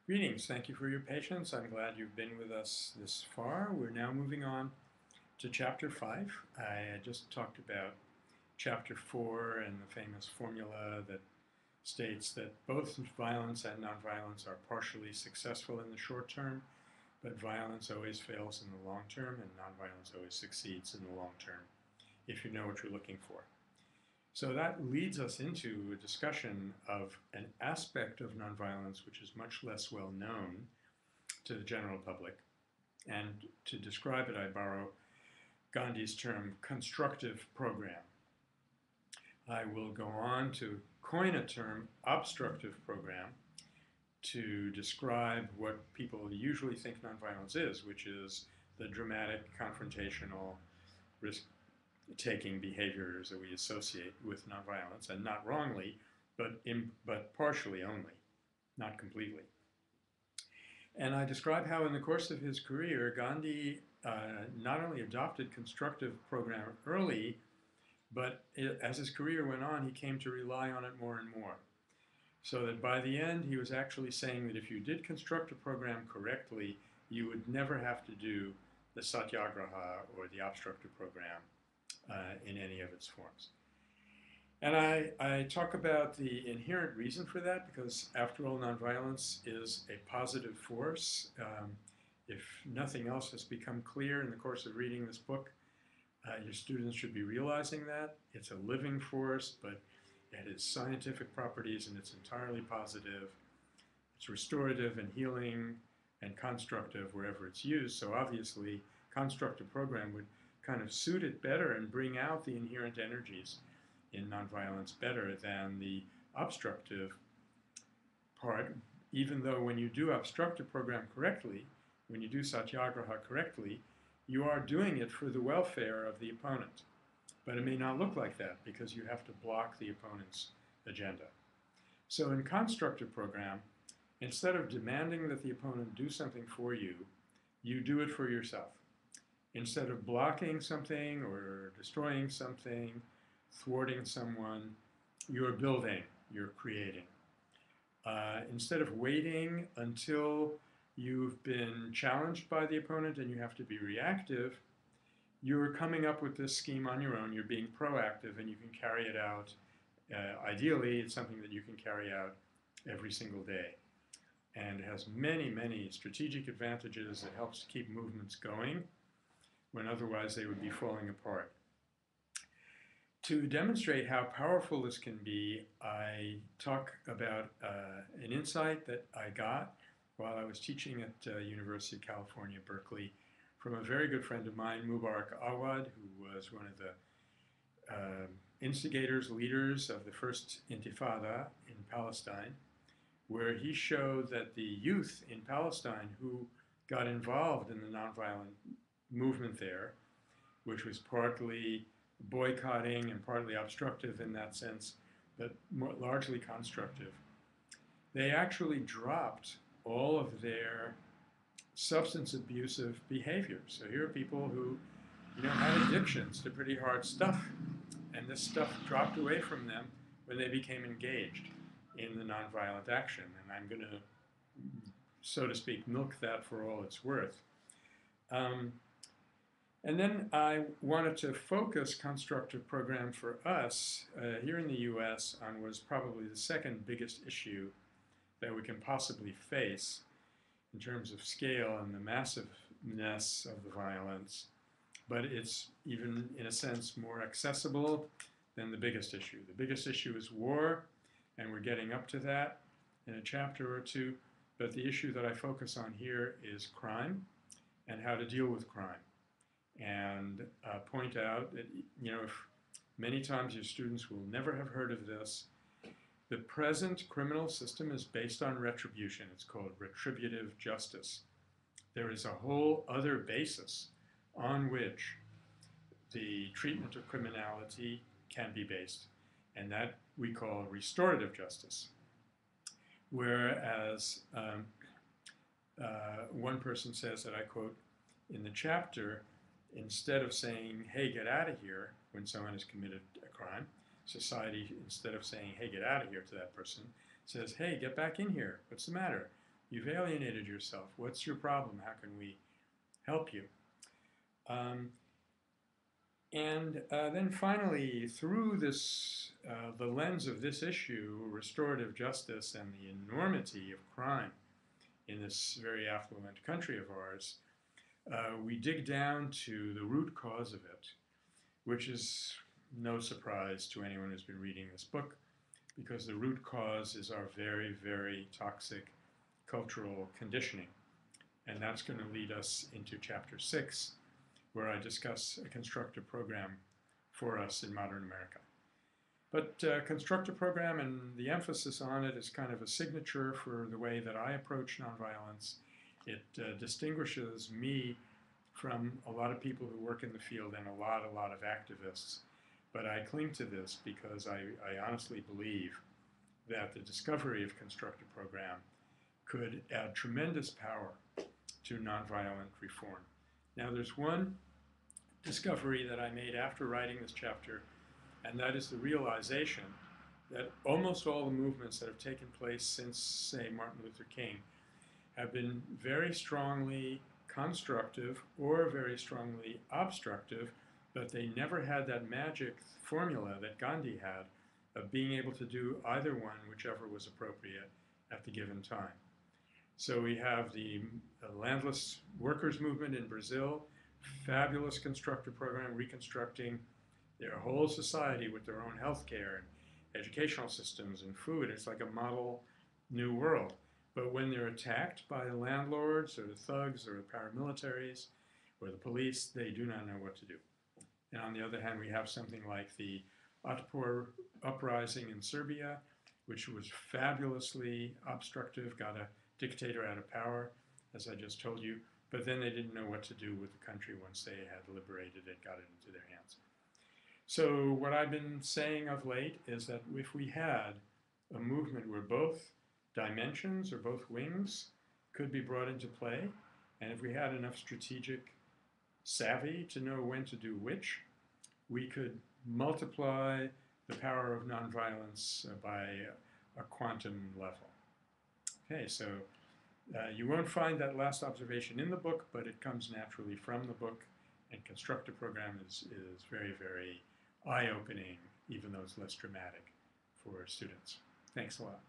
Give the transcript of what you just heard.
Greetings. Thank you for your patience. I'm glad you've been with us this far. We're now moving on to Chapter 5. I just talked about Chapter 4 and the famous formula that states that both violence and nonviolence are partially successful in the short term, but violence always fails in the long term, and nonviolence always succeeds in the long term if you know what you're looking for. So that leads us into a discussion of an aspect of nonviolence which is much less well known to the general public. And to describe it, I borrow Gandhi's term constructive program. I will go on to coin a term, obstructive program, to describe what people usually think nonviolence is, which is the dramatic, confrontational, risk-taking behaviors that we associate with nonviolence, and not wrongly, but partially only, not completely. And I describe how in the course of his career, Gandhi not only adopted constructive program early, but as his career went on, he came to rely on it more and more. So that by the end, he was actually saying that if you did construct a program correctly, you would never have to do the satyagraha or the obstructive program in any of its forms. And I talk about the inherent reason for that because, after all, nonviolence is a positive force. If nothing else has become clear in the course of reading this book, your students should be realizing that. It's a living force, but it has scientific properties and it's entirely positive. It's restorative and healing and constructive wherever it's used. So obviously, constructive program would kind of suit it better and bring out the inherent energies in nonviolence better than the obstructive part, even though when you do obstructive program correctly, when you do satyagraha correctly, you are doing it for the welfare of the opponent. But it may not look like that because you have to block the opponent's agenda. So in constructive program, instead of demanding that the opponent do something for you, you do it for yourself. Instead of blocking something or destroying something, thwarting someone, you're building, you're creating. Instead of waiting until you've been challenged by the opponent and you have to be reactive, you're coming up with this scheme on your own. You're being proactive and you can carry it out. Ideally, it's something that you can carry out every single day. And it has many, many strategic advantages. It helps to keep movements going when otherwise they would be falling apart. To demonstrate how powerful this can be, I talk about an insight that I got while I was teaching at University of California, Berkeley, from a very good friend of mine, Mubarak Awad, who was one of the instigators, leaders of the first Intifada in Palestine, where he showed that the youth in Palestine who got involved in the nonviolent movement there, which was partly boycotting and partly obstructive in that sense, but largely constructive, they actually dropped all of their substance abusive behaviors. So here are people who, had addictions to pretty hard stuff, and this stuff dropped away from them when they became engaged in the nonviolent action. And I'm going to, so to speak, milk that for all it's worth. And then I wanted to focus constructive program for us here in the US on was probably the second biggest issue that we can possibly face in terms of scale and the massiveness of the violence. But it's even, in a sense, more accessible than the biggest issue. The biggest issue is war, and we're getting up to that in a chapter or two. But the issue that I focus on here is crime and how to deal with crime. And point out that, if many times your students will never have heard of this, the present criminal system is based on retribution. It's called retributive justice. There is a whole other basis on which the treatment of criminality can be based, and that we call restorative justice. Whereas one person says that, I quote, in the chapter, instead of saying, hey, get out of here, when someone has committed a crime, society, instead of saying, hey, get out of here to that person, says, hey, get back in here. What's the matter? You've alienated yourself. What's your problem? How can we help you? And then finally, through this, the lens of this issue, restorative justice and the enormity of crime in this very affluent country of ours, we dig down to the root cause of it, which is no surprise to anyone who's been reading this book, because the root cause is our very, very toxic cultural conditioning. And that's going to lead us into chapter 6, where I discuss a constructive program for us in modern America. But constructive program and the emphasis on it is kind of a signature for the way that I approach nonviolence. It distinguishes me from a lot of people who work in the field and a lot of activists. But I cling to this because I honestly believe that the discovery of constructive program could add tremendous power to nonviolent reform. Now, there's one discovery that I made after writing this chapter, and that is the realization that almost all the movements that have taken place since, say, Martin Luther King have been very strongly constructive or very strongly obstructive, but they never had that magic formula that Gandhi had of being able to do either one, whichever was appropriate at the given time. So we have the landless workers movement in Brazil, fabulous constructive program reconstructing their whole society with their own health care and educational systems and food. It's like a model new world. But when they're attacked by the landlords or the thugs or the paramilitaries or the police, they do not know what to do. And on the other hand, we have something like the Otpor uprising in Serbia, which was fabulously obstructive, got a dictator out of power, as I just told you, but then they didn't know what to do with the country once they had liberated it, got it into their hands. So what I've been saying of late is that if we had a movement where both dimensions or both wings could be brought into play, and if we had enough strategic savvy to know when to do which, we could multiply the power of nonviolence by a quantum level. Okay, so you won't find that last observation in the book, but it comes naturally from the book, and constructive program is very, very eye-opening, even though it's less dramatic for students. Thanks a lot.